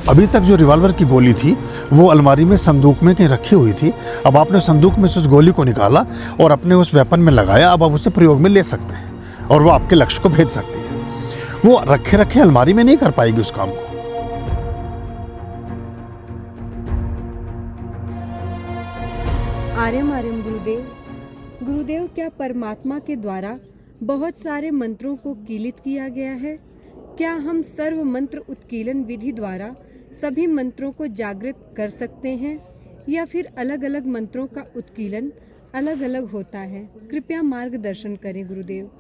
अभी तक जो रिवॉल्वर की गोली थी वो अलमारी में संदूक में कहीं रखी हुई थी। अब आपने संदूक में से उस गोली को निकाला और अपने उस वेपन में लगाया। अब आप उसे प्रयोग में ले सकते हैं और वो आपके लक्ष्य को भेज सकती है। वो रखे रखे अलमारी में नहीं कर पाएगी उस काम को। आर्यम आर्यम गुरुदेव। गुरुदेव, क्या परमात्मा के द्वारा बहुत सारे मंत्रों को कीलित किया गया है? क्या हम सर्व मंत्र उत्कीलन विधि द्वारा सभी मंत्रों को जागृत कर सकते हैं, या फिर अलग अलग मंत्रों का उत्कीलन अलग अलग होता है? कृपया मार्गदर्शन करें गुरुदेव।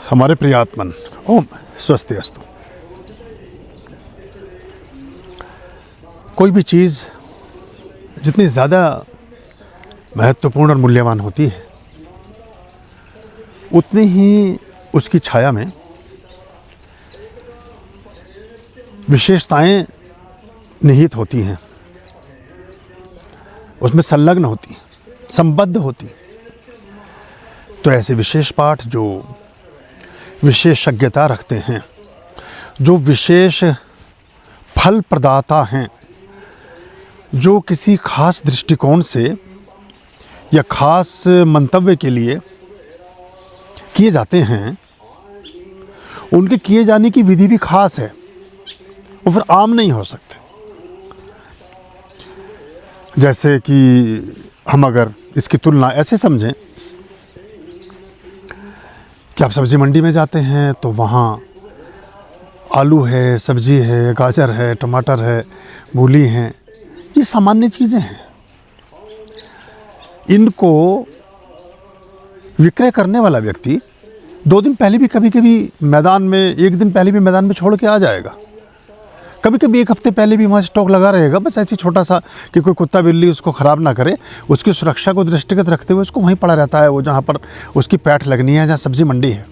हमारे प्रियात्मन, ओम स्वस्ति अस्तु। कोई भी चीज़ जितनी ज़्यादा महत्वपूर्ण और मूल्यवान होती है, उतनी ही उसकी छाया में विशेषताएं निहित होती हैं, उसमें संलग्न होती, संबद्ध होती। तो ऐसे विशेष पाठ जो विशेषज्ञता रखते हैं, जो विशेष फल प्रदाता हैं, जो किसी खास दृष्टिकोण से या खास मंतव्य के लिए किए जाते हैं, उनके किए जाने की विधि भी खास है, वो फिर आम नहीं हो सकते। जैसे कि हम अगर इसकी तुलना ऐसे समझें कि आप सब्ज़ी मंडी में जाते हैं तो वहाँ आलू है, सब्ज़ी है, गाजर है, टमाटर है, मूली हैं, ये सामान्य चीज़ें हैं। इनको विक्रय करने वाला व्यक्ति 2 दिन पहले भी कभी कभी मैदान में, 1 दिन पहले भी मैदान में छोड़ के आ जाएगा। कभी कभी 1 हफ्ते पहले भी वहाँ स्टॉक लगा रहेगा, बस ऐसी छोटा सा कि कोई कुत्ता बिल्ली उसको ख़राब ना करे, उसकी सुरक्षा को दृष्टिगत रखते हुए उसको वहीं पड़ा रहता है, वो जहाँ पर उसकी पैठ लगनी है, जहाँ सब्ज़ी मंडी है।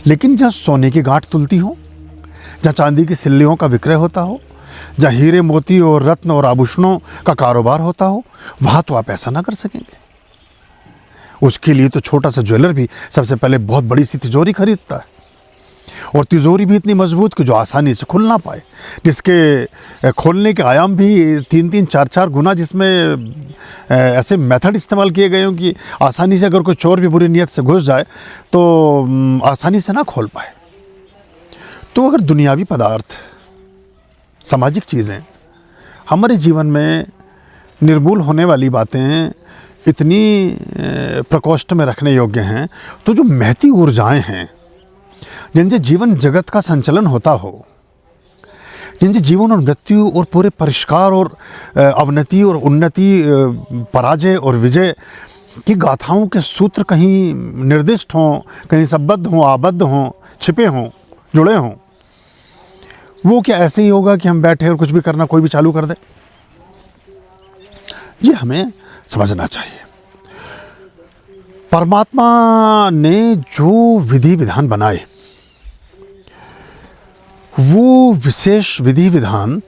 लेकिन जहाँ सोने की गांठ तुलती हो, जहाँ चांदी की सिल्लियों का विक्रय होता हो, जहाँ हीरे मोती और रत्न और आभूषणों का कारोबार होता हो, वहाँ तो आप ऐसा ना कर सकेंगे। उसके लिए तो छोटा सा ज्वेलर भी सबसे पहले बहुत बड़ी सी तिजोरी खरीदता है, और तिजोरी भी इतनी मजबूत कि जो आसानी से खुल ना पाए, जिसके खोलने के आयाम भी 3-3, 4-4 गुना, जिसमें ऐसे मेथड इस्तेमाल किए गए हों कि आसानी से अगर कोई चोर भी बुरी नियत से घुस जाए तो आसानी से ना खोल पाए। तो अगर दुनियावी पदार्थ, सामाजिक चीज़ें, हमारे जीवन में निर्मूल होने वाली बातें इतनी प्रकोष्ठ में रखने योग्य हैं, तो जो महती ऊर्जाएं हैं, जिनसे जीवन जगत का संचलन होता हो, जिनसे जीवन और मृत्यु और पूरे परिष्कार और अवनति और उन्नति, पराजय और विजय की गाथाओं के सूत्र कहीं निर्दिष्ट हों, कहीं संबद्ध हों, आबद्ध हों, छिपे हों, जुड़े हों, वो क्या ऐसे ही होगा कि हम बैठे और कुछ भी करना कोई भी चालू कर दे? ये हमें समझना चाहिए। परमात्मा ने जो विधि विधान बनाए, वो विशेष विधि विधान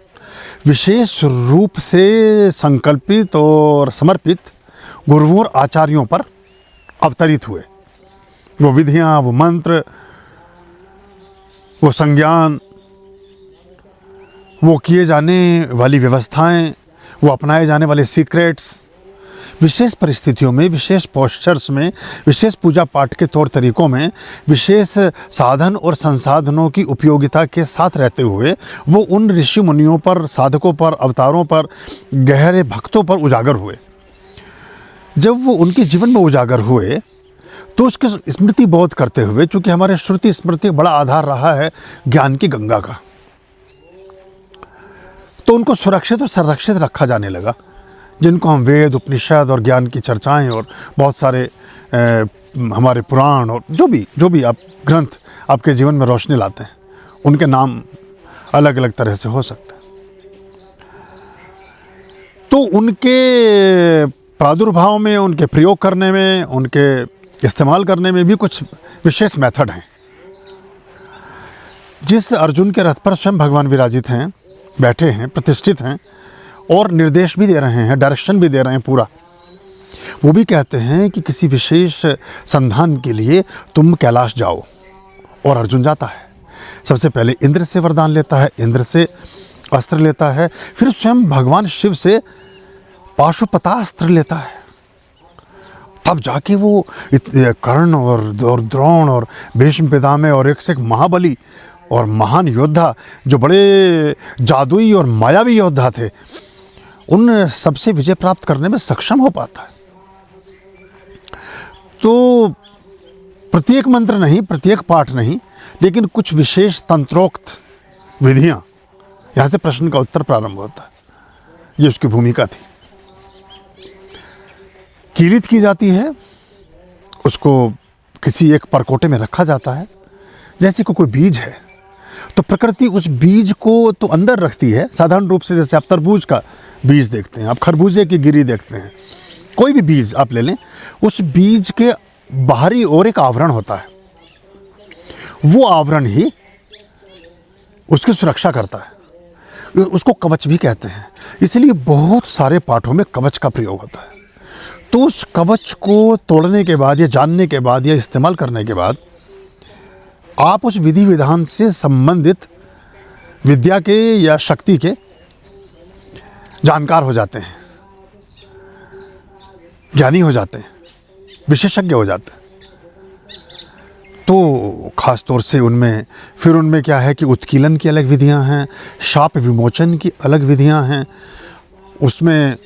विशेष रूप से संकल्पित और समर्पित गुरुओं और आचार्यों पर अवतरित हुए। वो विधियां, वो मंत्र, वो संज्ञान, वो किए जाने वाली व्यवस्थाएं, वो अपनाए जाने वाले सीक्रेट्स, विशेष परिस्थितियों में, विशेष पोस्चर्स में, विशेष पूजा पाठ के तौर तरीकों में, विशेष साधन और संसाधनों की उपयोगिता के साथ रहते हुए वो उन ऋषि मुनियों पर, साधकों पर, अवतारों पर, गहरे भक्तों पर उजागर हुए। जब वो उनके जीवन में उजागर हुए तो उसकी स्मृति बोध करते हुए, चूँकि हमारे श्रुति स्मृति बड़ा आधार रहा है ज्ञान की गंगा का, तो उनको सुरक्षित और संरक्षित रखा जाने लगा, जिनको हम वेद, उपनिषद और ज्ञान की चर्चाएं और बहुत सारे हमारे पुराण और जो भी आप ग्रंथ आपके जीवन में रोशनी लाते हैं, उनके नाम अलग अलग तरह से हो सकते हैं। तो उनके प्रादुर्भाव में, उनके प्रयोग करने में, उनके इस्तेमाल करने में भी कुछ विशेष मेथड हैं। जिस अर्जुन के रथ पर स्वयं भगवान विराजित हैं, बैठे हैं, प्रतिष्ठित हैं और निर्देश भी दे रहे हैं, डायरेक्शन भी दे रहे हैं पूरा, वो भी कहते हैं कि किसी विशेष संधान के लिए तुम कैलाश जाओ, और अर्जुन जाता है। सबसे पहले इंद्र से वरदान लेता है, इंद्र से अस्त्र लेता है, फिर स्वयं भगवान शिव से पाशुपतास्त्र लेता है। तब जाके वो कर्ण और द्रोण और भीष्म पितामह और एक से एक महाबली और महान योद्धा जो बड़े जादुई और मायावी योद्धा थे, उन सबसे विजय प्राप्त करने में सक्षम हो पाता है। तो प्रत्येक मंत्र नहीं, प्रत्येक पाठ नहीं, लेकिन कुछ विशेष तंत्रोक्त विधियां, यहां से प्रश्न का उत्तर प्रारंभ होता है। ये उसकी भूमिका थी। कीलित की जाती है, उसको किसी एक परकोटे में रखा जाता है। जैसे कोई बीज है तो प्रकृति उस बीज को तो अंदर रखती है साधारण रूप से। जैसे आप तरबूज का बीज देखते हैं, आप खरबूजे की गिरी देखते हैं, कोई भी बीज आप ले लें, उस बीज के बाहरी ओर एक आवरण होता है। वो आवरण ही उसकी सुरक्षा करता है, उसको कवच भी कहते हैं। इसलिए बहुत सारे पाठों में कवच का प्रयोग होता है। तो उस कवच को तोड़ने के बाद या जानने के बाद या इस्तेमाल करने के बाद आप उस विधि विधान से संबंधित विद्या के या शक्ति के जानकार हो जाते हैं, ज्ञानी हो जाते हैं, विशेषज्ञ हो जाते हैं। तो ख़ास तौर से उनमें क्या है कि उत्कीलन की अलग विधियां हैं, शाप विमोचन की अलग विधियां हैं, उसमें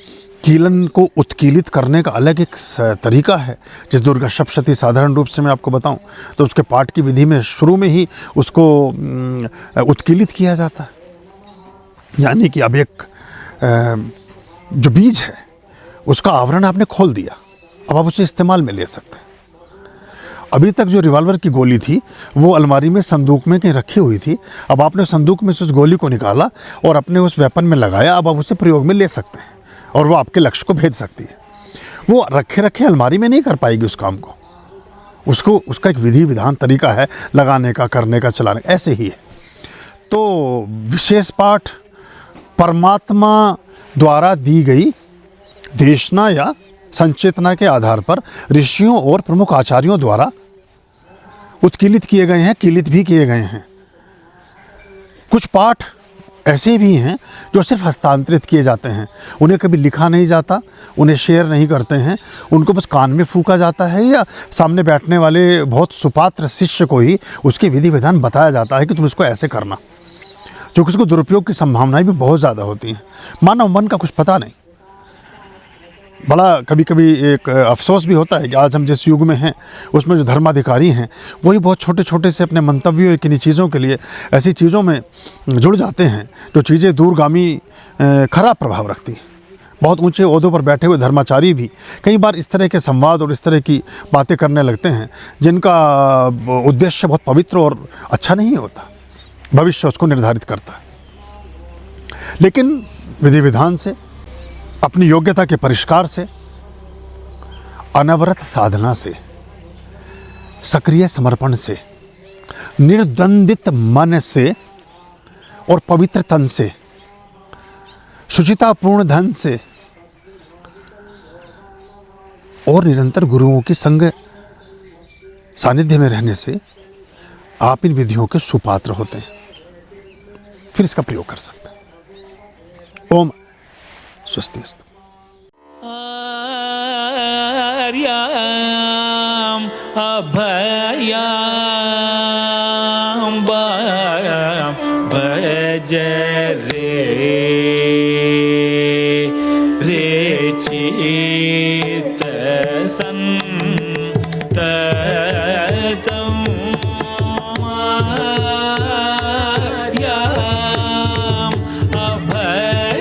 कीलन को उत्कीलित करने का अलग एक तरीका है। जिस दुर्गा सप्तशती साधारण रूप से मैं आपको बताऊं तो उसके पाठ की विधि में शुरू में ही उसको उत्कीलित किया जाता है। यानी कि अब एक जो बीज है उसका आवरण आपने खोल दिया, अब आप उसे इस्तेमाल में ले सकते हैं। अभी तक जो रिवॉल्वर की गोली थी वो अलमारी में संदूक में कहीं रखी हुई थी, अब आपने संदूक में से उस गोली को निकाला और अपने उस वेपन में लगाया। अब आप उसे प्रयोग में ले सकते हैं और वो आपके लक्ष्य को भेद सकती है। वो रखे अलमारी में नहीं कर पाएगी उस काम को, उसका एक विधि विधान तरीका है लगाने का, करने का, चलाने, ऐसे ही है। तो विशेष पाठ परमात्मा द्वारा दी गई देशना या संचेतना के आधार पर ऋषियों और प्रमुख आचार्यों द्वारा उत्कीलित किए गए हैं, कीलित भी किए गए हैं। कुछ पाठ ऐसे भी हैं जो सिर्फ हस्तांतरित किए जाते हैं, उन्हें कभी लिखा नहीं जाता, उन्हें शेयर नहीं करते हैं, उनको बस कान में फूंका जाता है या सामने बैठने वाले बहुत सुपात्र शिष्य को ही उसकी विधि विधान बताया जाता है कि तुम इसको ऐसे करना, क्योंकि इसको दुरुपयोग की संभावनाएं भी बहुत ज़्यादा होती हैं। मानव मन का कुछ पता नहीं। बड़ा कभी कभी एक अफसोस भी होता है कि आज हम जिस युग में हैं उसमें जो धर्माधिकारी हैं वही बहुत छोटे छोटे से अपने मंतव्यों किन्हीं चीज़ों के लिए ऐसी चीज़ों में जुड़ जाते हैं जो चीज़ें दूरगामी खराब प्रभाव रखती हैं। बहुत ऊंचे ओहदों पर बैठे हुए धर्माचारी भी कई बार इस तरह के संवाद और इस तरह की बातें करने लगते हैं जिनका उद्देश्य बहुत पवित्र और अच्छा नहीं होता, भविष्य उसको निर्धारित करता है। लेकिन विधि विधान से, अपनी योग्यता के परिष्कार से, अनवरत साधना से, सक्रिय समर्पण से, निर्द्वंदित मन से और पवित्र तन से, शुचितापूर्ण धन से और निरंतर गुरुओं की संग सानिध्य में रहने से आप इन विधियों के सुपात्र होते हैं, फिर इसका प्रयोग कर सकते हैं। ओम स्वस्तिस्तु। आर्याम अभयाम भज रे चित संततम आर्याम अभयाम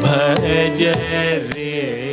भज रे